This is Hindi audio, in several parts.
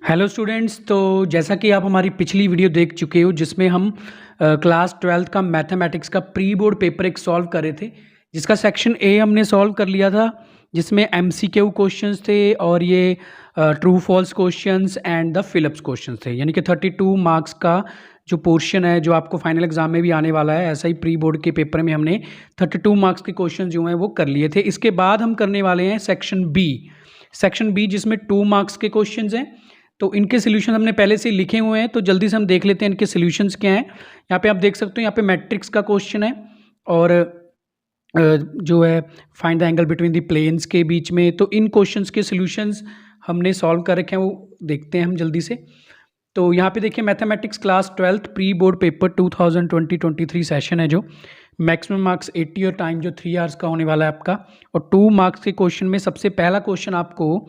Hello students. तो जैसा कि आप हमारी पिछली वीडियो देख चुके हो जिसमें हम क्लास 12th का मैथमेटिक्स का प्री बोर्ड पेपर एक सॉल्व कर रहे थे, जिसका सेक्शन ए हमने सॉल्व कर लिया था, जिसमें एमसीक्यू क्वेश्चंस थे और ये true false questions and the fill ups questions थे। यानी कि 32 मार्क्स का जो पोर्शन है जो आपको फाइनल एग्जाम में भी आने वाला है, ऐसा ही प्री बोर्ड के पेपर में हमने 32 मार्क्स के क्वेश्चन जो हैं वो कर लिए थे। इसके बाद हम करने वाले हैं सेक्शन बी जिसमें 2 मार्क्स के क्वेश्चन हैं। तो इनके सोल्यूशन हमने पहले से लिखे हुए हैं, तो जल्दी से हम देख लेते हैं इनके सोल्यूशंस क्या हैं। यहाँ पे आप देख सकते हो, यहाँ पे मैट्रिक्स का क्वेश्चन है और जो है find the angle between the planes के बीच में। तो इन क्वेश्चंस के सोल्यूशंस हमने सॉल्व कर रखे हैं, वो देखते हैं हम जल्दी से। तो यहाँ पे देखिए mathematics class 12th pre board paper 2020-23 session है, जो मैक्सिमम मार्क्स 80 और टाइम जो 3 आवर्स का होने वाला है आपका। और 2 मार्क्स के क्वेश्चन में सबसे पहला क्वेश्चन आपको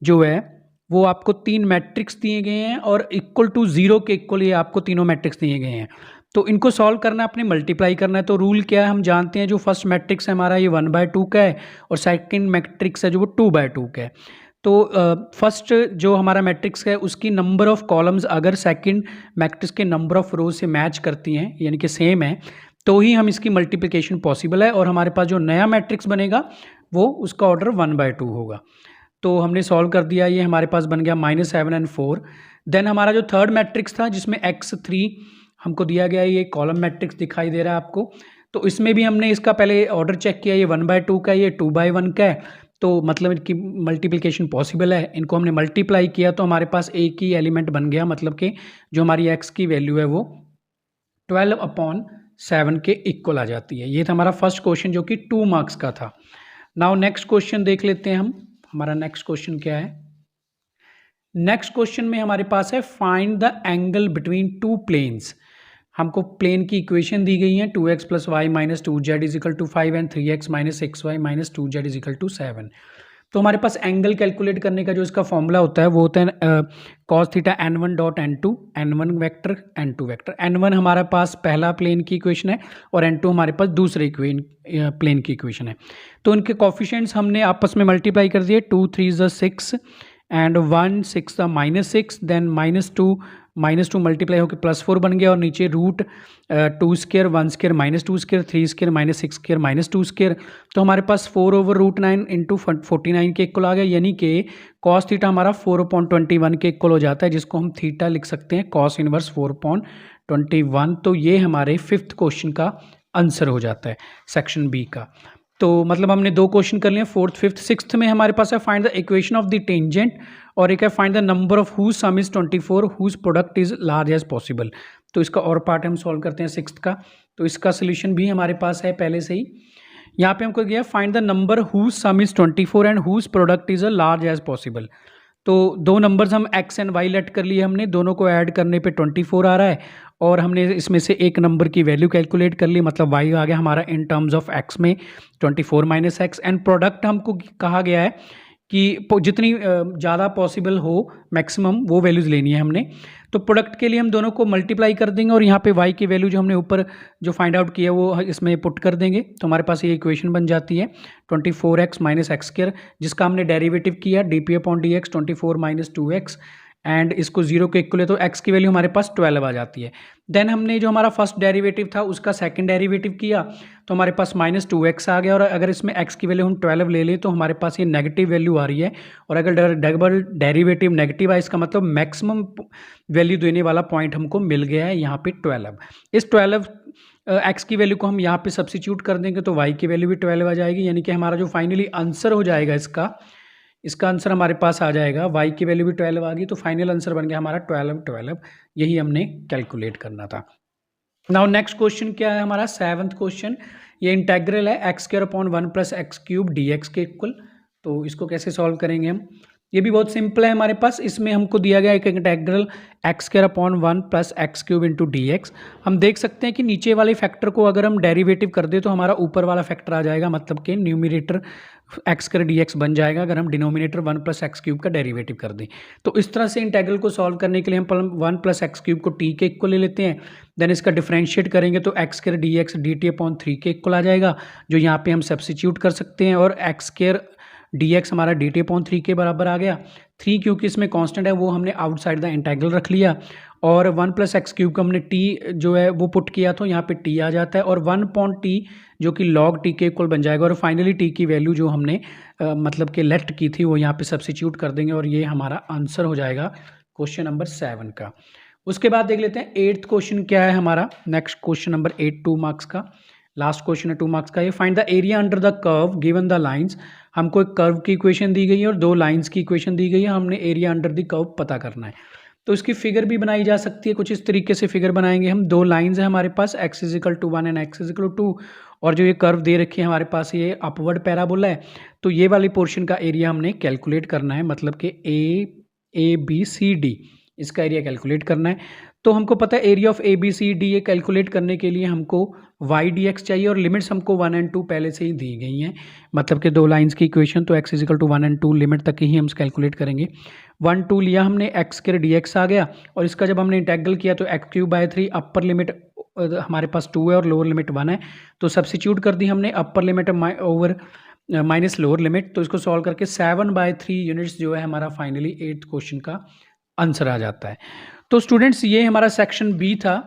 जो है वो आपको 3 मैट्रिक्स दिए गए हैं और इक्वल टू 0 के इक्वल ये आपको तीनों मैट्रिक्स दिए गए हैं। तो इनको सॉल्व करना है, आपने मल्टीप्लाई करना है। तो रूल क्या है हम जानते हैं, जो फर्स्ट मैट्रिक्स है हमारा ये 1/2 का है और सेकंड मैट्रिक्स है जो वो 2/2 का है। तो फर्स्ट जो हमारा मैट्रिक्स है उसकी नंबर ऑफ कॉलम्स अगर सेकंड मैट्रिक्स के नंबर ऑफ रोज से मैच करती हैं, यानी कि सेम है, तो ही हम इसकी मल्टीप्लिकेशन पॉसिबल है और हमारे पास जो नया मैट्रिक्स बनेगा वो उसका ऑर्डर 1/2 होगा। तो हमने सॉल्व कर दिया, ये हमारे पास बन गया -7 और 4। देन हमारा जो थर्ड मैट्रिक्स था जिसमें x3 हमको दिया गया, ये कॉलम मैट्रिक्स दिखाई दे रहा है आपको। तो इसमें भी हमने इसका पहले ऑर्डर चेक किया, ये 1/2 का है, ये 2/1 का है, तो मतलब इनकी मल्टीप्लिकेशन पॉसिबल है। इनको हमने मल्टीप्लाई किया तो हमारे पास एक ही एलिमेंट बन गया, मतलब कि जो हमारी x की वैल्यू है वो 12/7 के इक्वल आ जाती है। ये था हमारा फर्स्ट क्वेश्चन जो कि 2 मार्क्स का था। नाउ नेक्स्ट क्वेश्चन देख लेते हैं हम। हमारा नेक्स्ट क्वेश्चन क्या है? नेक्स्ट क्वेश्चन में हमारे पास है find the angle between 2 planes. हमको प्लेन की इक्वेशन दी गई है 2x + y - 2z = 5 and 3x - 6y - 2z = 7। तो हमारे पास एंगल कैलकुलेट करने का जो इसका फॉर्मूला होता है वो होता है cos theta n1 dot n2, n1 vector n2 vector. n1 हमारे पास पहला प्लेन की इक्वेशन है और n2 हमारे पास दूसरे प्लेन की इक्वेशन है। तो इनके कोफिशिएंट्स हमने आपस में मल्टीप्लाई कर दिए, 2 3 = 6 एंड 1 6 -6, देन -2 मल्टीप्लाई होकर +4 बन गया और नीचे root 2 square 1 square -2 square 3 square -6 square -2 square. तो हमारे पास 4/√9 × 49 के इक्वल आ गया, यानी कि cos थीटा हमारा 4/21 के इक्वल हो जाता है, जिसको हम थीटा लिख सकते हैं cos इनवर्स 4/21। तो ये हमारे 5th क्वेश्चन का आंसर हो जाता है सेक्शन बी का। तो मतलब हमने 2 क्वेश्चन कर लिए, 4th 5th 6th में हमारे पास है find the equation of the tangent और एक है find the number of whose sum is 24 whose product is large as possible. तो इसका और पार्ट हम सॉल्व करते हैं 6th का। तो इसका सोल्यूशन भी हमारे पास है पहले से ही। यहाँ पे हमको दिया find the number whose sum is 24 and whose product is a large as possible. तो 2 नंबर्स हम x एंड y लेट कर लिए हमने, दोनों को ऐड करने पे 24 आ रहा है और हमने इसमें से एक नंबर की वैल्यू कैलकुलेट कर ली, मतलब y आ गया हमारा इन टर्म्स ऑफ x में 24 - x। एंड प्रोडक्ट हमको कहा गया है कि जितनी ज़्यादा पॉसिबल हो मैक्सिमम वो वैल्यूज़ लेनी है हमने। तो प्रोडक्ट के लिए हम दोनों को मल्टीप्लाई कर देंगे और यहाँ पे y की वैल्यू जो हमने ऊपर जो फाइंड आउट किया वो इसमें पुट कर देंगे। तो हमारे पास ये इक्वेशन बन जाती है 24x - x², जिसका हमने डेरिवेटिव किया dp/dx 24 - 2x एंड इसको 0 के इक्वल है, तो x की वैल्यू हमारे पास 12 आ जाती है। देन हमने जो हमारा फर्स्ट डेरिवेटिव था उसका सेकंड डेरिवेटिव किया तो हमारे पास -2x आ गया, और अगर इसमें x की वैल्यू हम 12 ले लें तो हमारे पास ये नेगेटिव वैल्यू आ रही है, और अगर डबल डेरिवेटिव नेगेटिव है इसका मतलब मैक्सिमम वैल्यू देने वाला पॉइंट हमको मिल गया है यहाँ पे 12। इस 12 x की वैल्यू को हम यहाँ पे सब्सिट्यूट कर देंगे तो y की वैल्यू भी 12 आ जाएगी, यानी कि हमारा जो फाइनली आंसर हो जाएगा इसका आंसर हमारे पास आ जाएगा, y की वैल्यू भी 12 आ गई, तो फाइनल आंसर बन गया हमारा 12। यही हमने कैलकुलेट करना था। नाउ नेक्स्ट क्वेश्चन क्या है हमारा 7th क्वेश्चन। ये इंटेग्रल है x² + 1 + x³ dx के इक्वल। तो इसको कैसे सॉल्व करेंगे हम? ये भी बहुत सिंपल है हमारे पास। इसमें हमको दिया गया एक इंटेग्रल x² + x³ dx। हम देख सकते हैं कि नीचे वाले फैक्टर को अगर हम डेरिवेटिव कर दें तो हमारा ऊपर वाला फैक्टर आ जाएगा, मतलब कि न्यूमरेटर x² dx बन जाएगा अगर हम डिनोमिनेटर 1 + x³ का डेरिवेटिव कर दें। तो इस तरह से इंटेग्रल को सॉल्व करने के लिए हम 1 + x³ को t के इक्वल ले लेते हैं, देन इसका डिफरेंशिएट करेंगे तो x² dx dt/3 के इक्वल आ जाएगा, जो यहाँ पे हम सब्सिट्यूट कर सकते हैं, और x² डी एक्स हमारा डी टी अपॉन 3 के बराबर आ गया। 3 क्योंकि इसमें कांस्टेंट है वो हमने आउटसाइड द इंटीग्रल रख लिया, और 1 प्लस एक्स क्यूब का हमने टी जो है वो पुट किया तो यहाँ पे टी आ जाता है, और 1 अपॉन टी जो कि लॉग टी के इक्वल बन जाएगा, और फाइनली टी की वैल्यू जो हमने मतलब कि लेफ्ट की थी वो यहाँ पे सब्सिट्यूट कर देंगे, और ये हमारा आंसर हो जाएगा क्वेश्चन नंबर 7 का। उसके बाद देख लेते हैं 8th क्वेश्चन क्या है हमारा। नेक्स्ट क्वेश्चन नंबर 8 2 मार्क्स का, लास्ट क्वेश्चन है 2 मार्क्स का। ये find the area under the curve given the lines. हमको एक कर्व की इक्वेशन दी गई है और 2 लाइंस की इक्वेशन दी गई है, हमने एरिया अंडर द कर्व पता करना है। तो इसकी फिगर भी बनाई जा सकती है, कुछ इस तरीके से फिगर बनाएंगे हम। 2 लाइंस है हमारे पास, x = 1 एंड x = 2, और जो ये कर्व दे रखी है हमारे पास ये अपवर्ड पैराबोला है। तो ये वाली पोर्शन का एरिया हमने कैलकुलेट करना है, मतलब कि ए बी सी डी इसका एरिया कैलकुलेट करना है। तो हमको पता है area of A B C D ये कैलकुलेट करने के लिए हमको वाई डी एक्स चाहिए, और लिमिट्स हमको 1 और 2 पहले से ही दी गई हैं, मतलब कि 2 लाइंस की इक्वेशन। तो x = 1 और 2 लिमिट तक ही हम कैलकुलेट करेंगे। 1 2 लिया हमने, x के डी एक्स आ गया, और इसका जब हमने इंटेग्रल किया तो x³/3 अपर लिमिट हमारे पास 2 है और लोअर लिमिट 1 है, तो सब्सिट्यूट कर दी हमने upper limit over minus lower limit. तो इसको सॉल्व करके 7/3 यूनिट्स जो है हमारा फाइनली 8th क्वेश्चन का आंसर आ जाता है। तो स्टूडेंट्स ये हमारा सेक्शन बी था।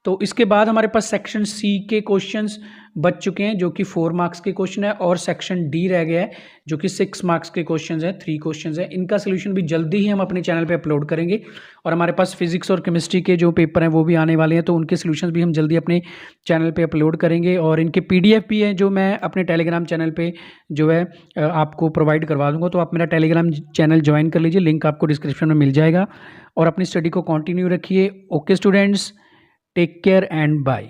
तो इसके बाद हमारे पास सेक्शन सी के क्वेश्चंस बच चुके हैं जो कि 4 मार्क्स के क्वेश्चन है, और सेक्शन डी रह गया है जो कि 6 मार्क्स के क्वेश्चंस है, 3 क्वेश्चंस है। इनका सोल्यूशन भी जल्दी ही हम अपने चैनल पे अपलोड करेंगे, और हमारे पास फिजिक्स और केमिस्ट्री के जो पेपर हैं वो भी आने वाले हैं, तो उनके सोल्यूशन भी हम जल्दी अपने चैनल पे अपलोड करेंगे, और इनके PDF भी हैं जो मैं अपने टेलीग्राम चैनल पे जो है आपको प्रोवाइड करवा दूंगा। तो आप मेरा टेलीग्राम चैनल ज्वाइन कर लीजिए, लिंक आपको डिस्क्रिप्शन में मिल जाएगा, और अपनी स्टडी को कंटिन्यू रखिए। Okay students, take care and bye.